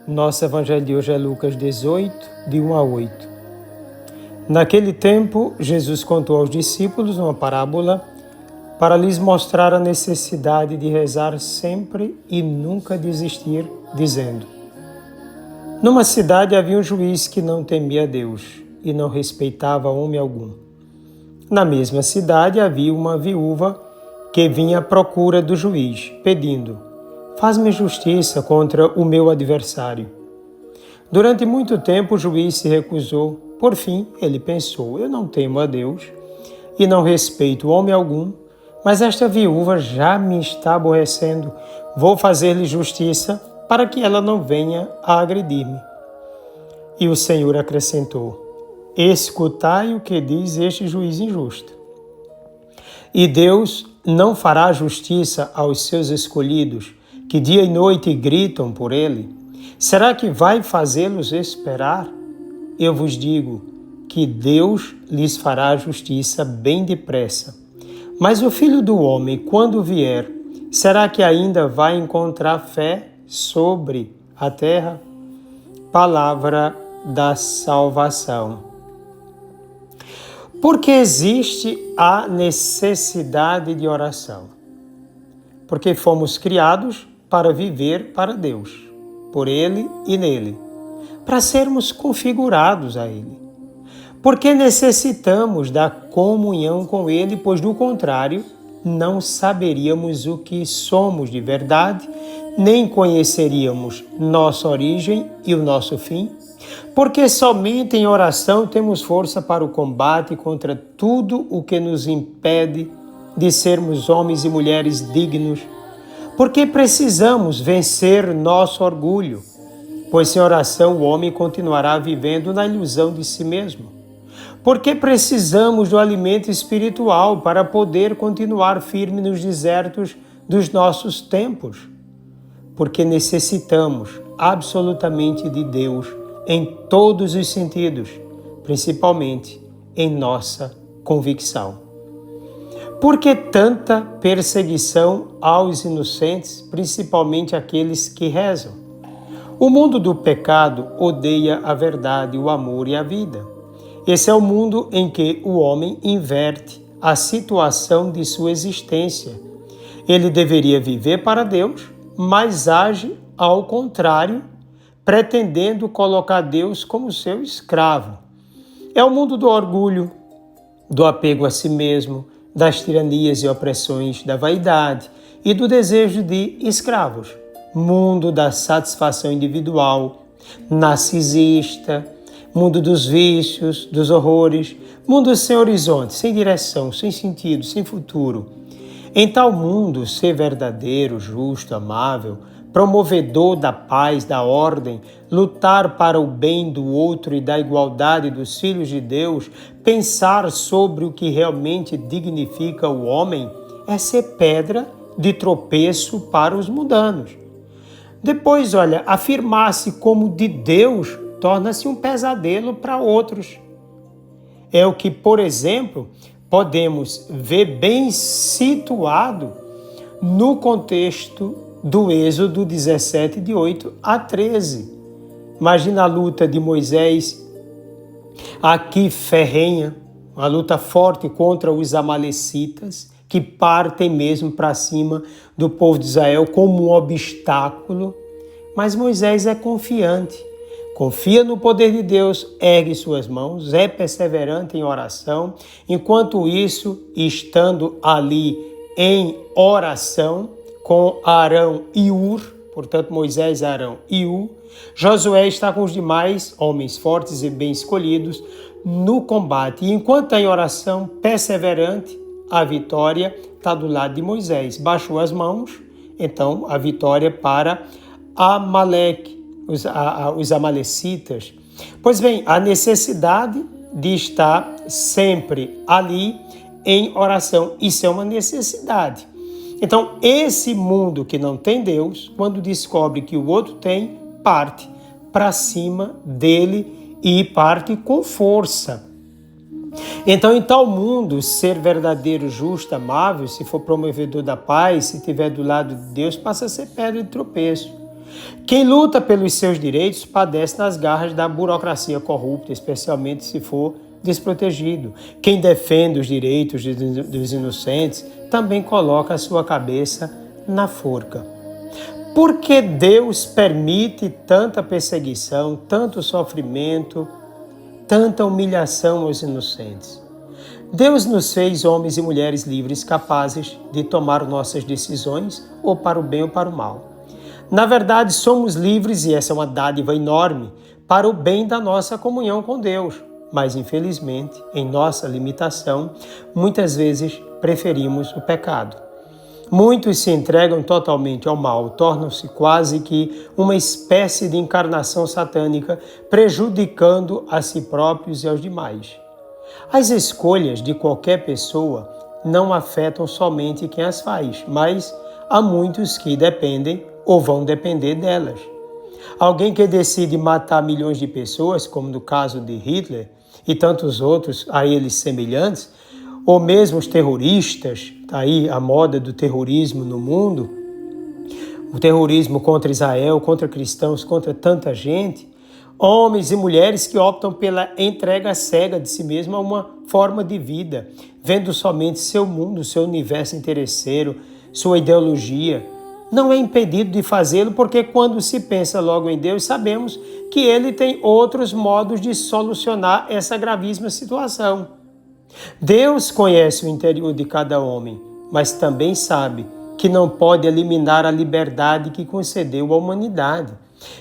Nosso evangelho de hoje é Lucas 18, de 1 a 8. Naquele tempo, Jesus contou aos discípulos uma parábola para lhes mostrar a necessidade de rezar sempre e nunca desistir, dizendo: Numa cidade havia um juiz que não temia Deus e não respeitava homem algum. Na mesma cidade havia uma viúva que vinha à procura do juiz, pedindo: Faz-me justiça contra o meu adversário. Durante muito tempo o juiz se recusou. Por fim, ele pensou: Eu não temo a Deus e não respeito homem algum, mas esta viúva já me está aborrecendo. Vou fazer-lhe justiça para que ela não venha a agredir-me. E o Senhor acrescentou: Escutai o que diz este juiz injusto. E Deus não fará justiça aos seus escolhidos, que dia e noite gritam por ele? Será que vai fazê-los esperar? Eu vos digo que Deus lhes fará justiça bem depressa. Mas o Filho do Homem, quando vier, será que ainda vai encontrar fé sobre a terra? Palavra da salvação. Porque existe a necessidade de oração? Porque fomos criados para viver para Deus, por Ele e nele, para sermos configurados a Ele. Porque necessitamos da comunhão com Ele, pois do contrário, não saberíamos o que somos de verdade, nem conheceríamos nossa origem e o nosso fim. Porque somente em oração temos força para o combate contra tudo o que nos impede de sermos homens e mulheres dignos. Porque precisamos vencer nosso orgulho, pois sem oração o homem continuará vivendo na ilusão de si mesmo. Porque precisamos do alimento espiritual para poder continuar firme nos desertos dos nossos tempos. Porque necessitamos absolutamente de Deus em todos os sentidos, principalmente em nossa convicção. Por que tanta perseguição aos inocentes, principalmente aqueles que rezam? O mundo do pecado odeia a verdade, o amor e a vida. Esse é o mundo em que o homem inverte a situação de sua existência. Ele deveria viver para Deus, mas age ao contrário, pretendendo colocar Deus como seu escravo. É o mundo do orgulho, do apego a si mesmo, das tiranias e opressões, da vaidade e do desejo de escravos. Mundo da satisfação individual, narcisista, mundo dos vícios, dos horrores, mundo sem horizonte, sem direção, sem sentido, sem futuro. Em tal mundo, ser verdadeiro, justo, amável, promovedor da paz, da ordem, lutar para o bem do outro e da igualdade dos filhos de Deus, pensar sobre o que realmente dignifica o homem, é ser pedra de tropeço para os mundanos. Depois, afirmar-se como de Deus torna-se um pesadelo para outros. É o que, por exemplo, podemos ver bem situado no contexto do Êxodo 17, de 8 a 13. Imagina a luta de Moisés, aqui ferrenha, uma luta forte contra os amalecitas, que partem mesmo para cima do povo de Israel como um obstáculo. Mas Moisés é confiante, confia no poder de Deus, ergue suas mãos, é perseverante em oração. Enquanto isso, estando ali em oração, com Arão e Ur, portanto Moisés, Arão e Ur, Josué está com os demais homens fortes e bem escolhidos no combate. E enquanto está em oração perseverante, a vitória está do lado de Moisés. Baixou as mãos, então a vitória para Amaleque, os amalecitas. Pois bem, a necessidade de estar sempre ali em oração, isso é uma necessidade. Então, esse mundo que não tem Deus, quando descobre que o outro tem, parte para cima dele e parte com força. Então, em tal mundo, ser verdadeiro, justo, amável, se for promovedor da paz, se estiver do lado de Deus, passa a ser pedra de tropeço. Quem luta pelos seus direitos padece nas garras da burocracia corrupta, especialmente se for desprotegido. Quem defende os direitos dos inocentes também coloca a sua cabeça na forca. Por que Deus permite tanta perseguição, tanto sofrimento, tanta humilhação aos inocentes? Deus nos fez homens e mulheres livres, capazes de tomar nossas decisões, ou para o bem ou para o mal. Na verdade, somos livres, e essa é uma dádiva enorme, para o bem da nossa comunhão com Deus. Mas, infelizmente, em nossa limitação, muitas vezes preferimos o pecado. Muitos se entregam totalmente ao mal, tornam-se quase que uma espécie de encarnação satânica, prejudicando a si próprios e aos demais. As escolhas de qualquer pessoa não afetam somente quem as faz, mas há muitos que dependem ou vão depender delas. Alguém que decide matar milhões de pessoas, como no caso de Hitler e tantos outros a eles semelhantes, ou mesmo os terroristas, está aí a moda do terrorismo no mundo, o terrorismo contra Israel, contra cristãos, contra tanta gente, homens e mulheres que optam pela entrega cega de si mesmo a uma forma de vida, vendo somente seu mundo, seu universo interesseiro, sua ideologia. Não é impedido de fazê-lo, porque quando se pensa logo em Deus, sabemos que Ele tem outros modos de solucionar essa gravíssima situação. Deus conhece o interior de cada homem, mas também sabe que não pode eliminar a liberdade que concedeu à humanidade.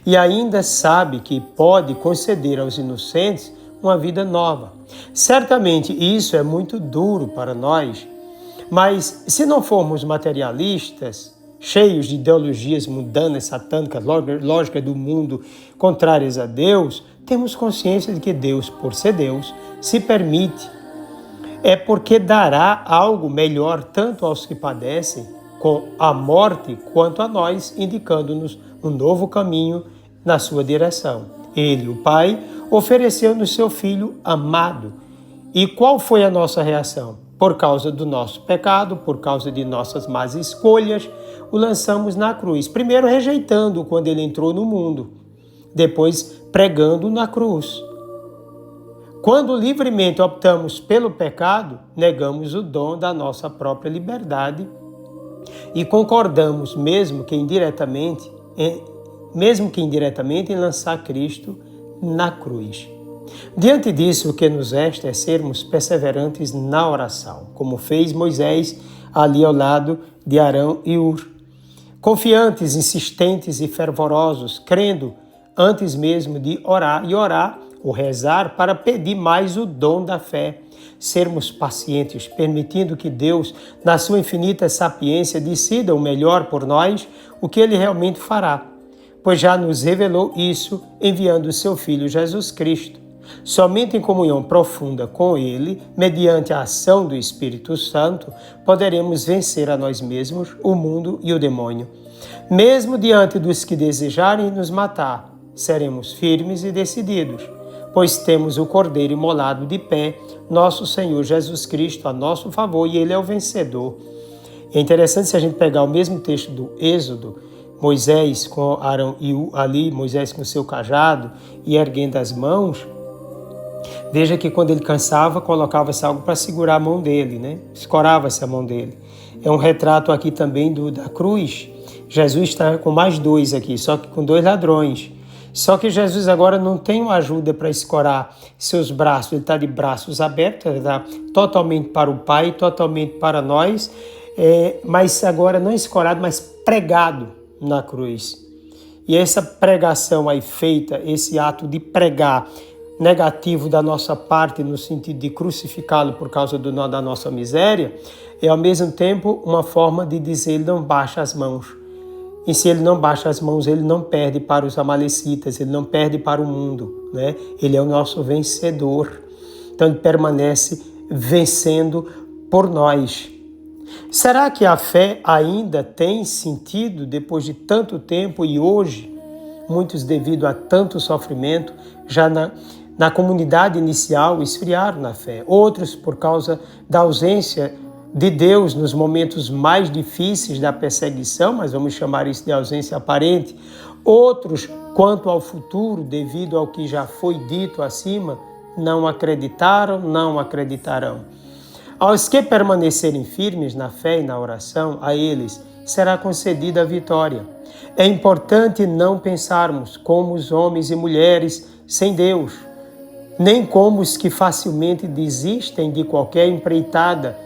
E ainda sabe que pode conceder aos inocentes uma vida nova. Certamente isso é muito duro para nós, mas se não formos materialistas, cheios de ideologias mundanas, satânicas, lógica do mundo, contrárias a Deus, temos consciência de que Deus, por ser Deus, se permite. É porque dará algo melhor tanto aos que padecem com a morte quanto a nós, indicando-nos um novo caminho na sua direção. Ele, o Pai, ofereceu-nos seu Filho amado. E qual foi a nossa reação? Por causa do nosso pecado, por causa de nossas más escolhas, o lançamos na cruz. Primeiro rejeitando-o quando ele entrou no mundo, depois pregando na cruz. Quando livremente optamos pelo pecado, negamos o dom da nossa própria liberdade e concordamos, mesmo que indiretamente, em lançar Cristo na cruz. Diante disso, o que nos resta é sermos perseverantes na oração, como fez Moisés ali ao lado de Arão e Ur. Confiantes, insistentes e fervorosos, crendo antes mesmo de orar ou rezar para pedir mais o dom da fé. Sermos pacientes, permitindo que Deus, na sua infinita sapiência, decida o melhor por nós, o que Ele realmente fará, pois já nos revelou isso enviando o seu Filho Jesus Cristo. Somente em comunhão profunda com Ele, mediante a ação do Espírito Santo, poderemos vencer a nós mesmos, o mundo e o demônio. Mesmo diante dos que desejarem nos matar, seremos firmes e decididos, pois temos o Cordeiro imolado de pé, nosso Senhor Jesus Cristo, a nosso favor, e Ele é o vencedor. É interessante se a gente pegar o mesmo texto do Êxodo, Moisés com Arão e ali, Moisés com seu cajado e erguendo as mãos. Veja que quando ele cansava, colocava-se algo para segurar a mão dele, né? Escorava-se a mão dele. É um retrato aqui também da cruz. Jesus está com mais dois aqui, só que com dois ladrões. Só que Jesus agora não tem uma ajuda para escorar seus braços, ele está de braços abertos, ele está totalmente para o Pai, totalmente para nós, mas agora não escorado, mas pregado na cruz. E essa pregação aí feita, esse ato de pregar negativo da nossa parte, no sentido de crucificá-lo por causa da nossa miséria, é ao mesmo tempo uma forma de dizer: ele não baixa as mãos. E se ele não baixa as mãos, ele não perde para os amalecitas, ele não perde para o mundo, né? Ele é o nosso vencedor. Então ele permanece vencendo por nós. Será que a fé ainda tem sentido depois de tanto tempo e hoje, muitos devido a tanto sofrimento, já na comunidade inicial esfriaram na fé, outros por causa da ausência de Deus nos momentos mais difíceis da perseguição, mas vamos chamar isso de ausência aparente, Outros, quanto ao futuro, devido ao que já foi dito acima, não acreditaram, não acreditarão. Aos que permanecerem firmes na fé e na oração, a eles será concedida a vitória. É importante não pensarmos como os homens e mulheres sem Deus, nem como os que facilmente desistem de qualquer empreitada,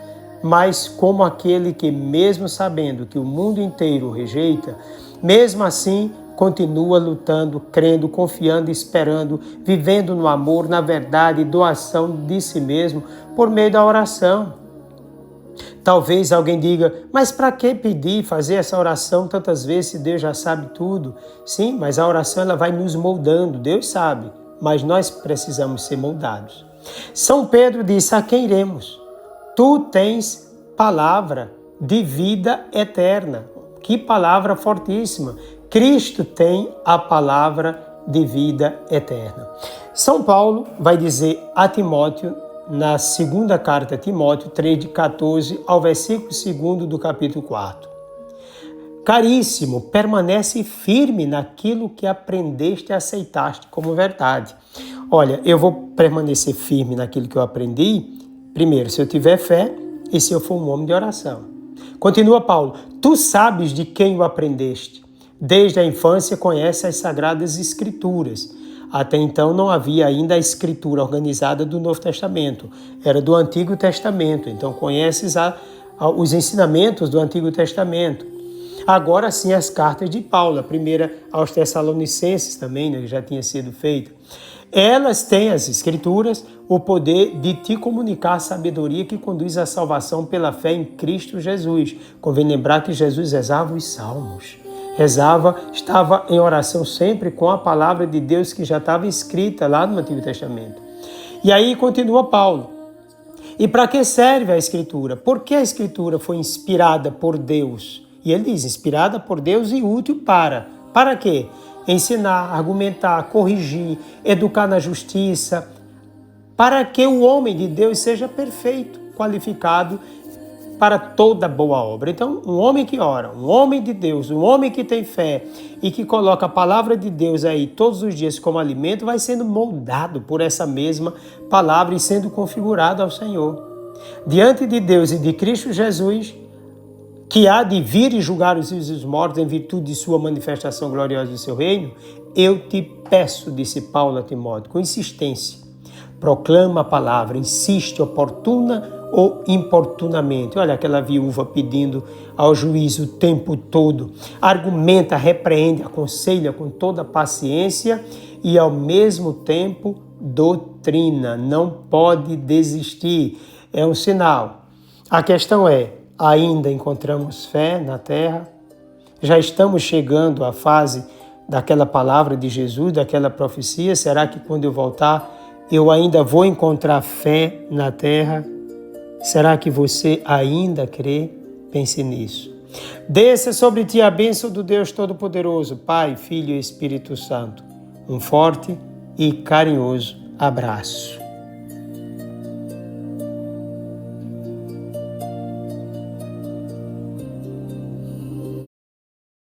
mas como aquele que, mesmo sabendo que o mundo inteiro o rejeita, mesmo assim continua lutando, crendo, confiando, esperando, vivendo no amor, na verdade e doação de si mesmo por meio da oração. Talvez alguém diga, mas para que pedir, fazer essa oração tantas vezes se Deus já sabe tudo? Sim, mas a oração ela vai nos moldando, Deus sabe, mas nós precisamos ser moldados. São Pedro disse, a quem iremos? Tu tens palavra de vida eterna. Que palavra fortíssima! Cristo tem a palavra de vida eterna. São Paulo vai dizer a Timóteo, na segunda carta a Timóteo, 3, de 14 ao versículo 2 do capítulo 4. Caríssimo, permanece firme naquilo que aprendeste e aceitaste como verdade. Olha, eu vou permanecer firme naquilo que eu aprendi, primeiro, se eu tiver fé e se eu for um homem de oração. Continua Paulo, tu sabes de quem o aprendeste. Desde a infância conhece as Sagradas Escrituras. Até então não havia ainda a escritura organizada do Novo Testamento. Era do Antigo Testamento. Então conheces os ensinamentos do Antigo Testamento. Agora sim as cartas de Paulo. A primeira aos Tessalonicenses também, né, já tinha sido feita. Elas têm, as Escrituras, o poder de te comunicar a sabedoria que conduz à salvação pela fé em Cristo Jesus. Convém lembrar que Jesus rezava os salmos. Rezava, estava em oração sempre com a palavra de Deus que já estava escrita lá no Antigo Testamento. E aí continua Paulo. E para que serve a Escritura? Por que a Escritura foi inspirada por Deus? E ele diz, inspirada por Deus e útil para. Para quê? Ensinar, argumentar, corrigir, educar na justiça, para que o homem de Deus seja perfeito, qualificado para toda boa obra. Então, um homem que ora, um homem de Deus, um homem que tem fé e que coloca a palavra de Deus aí todos os dias como alimento, vai sendo moldado por essa mesma palavra e sendo configurado ao Senhor. Diante de Deus e de Cristo Jesus, que há de vir e julgar os vivos e os mortos em virtude de sua manifestação gloriosa do seu reino, eu te peço, disse Paulo a Timóteo, com insistência, proclama a palavra, insiste oportuna ou importunamente. Olha aquela viúva pedindo ao juiz o tempo todo. Argumenta, repreende, aconselha com toda paciência e ao mesmo tempo doutrina. Não pode desistir. É um sinal. A questão é, ainda encontramos fé na terra? Já estamos chegando à fase daquela palavra de Jesus, daquela profecia? Será que quando eu voltar eu ainda vou encontrar fé na terra? Será que você ainda crê? Pense nisso. Desça sobre ti a bênção do Deus Todo-Poderoso, Pai, Filho e Espírito Santo. Um forte e carinhoso abraço.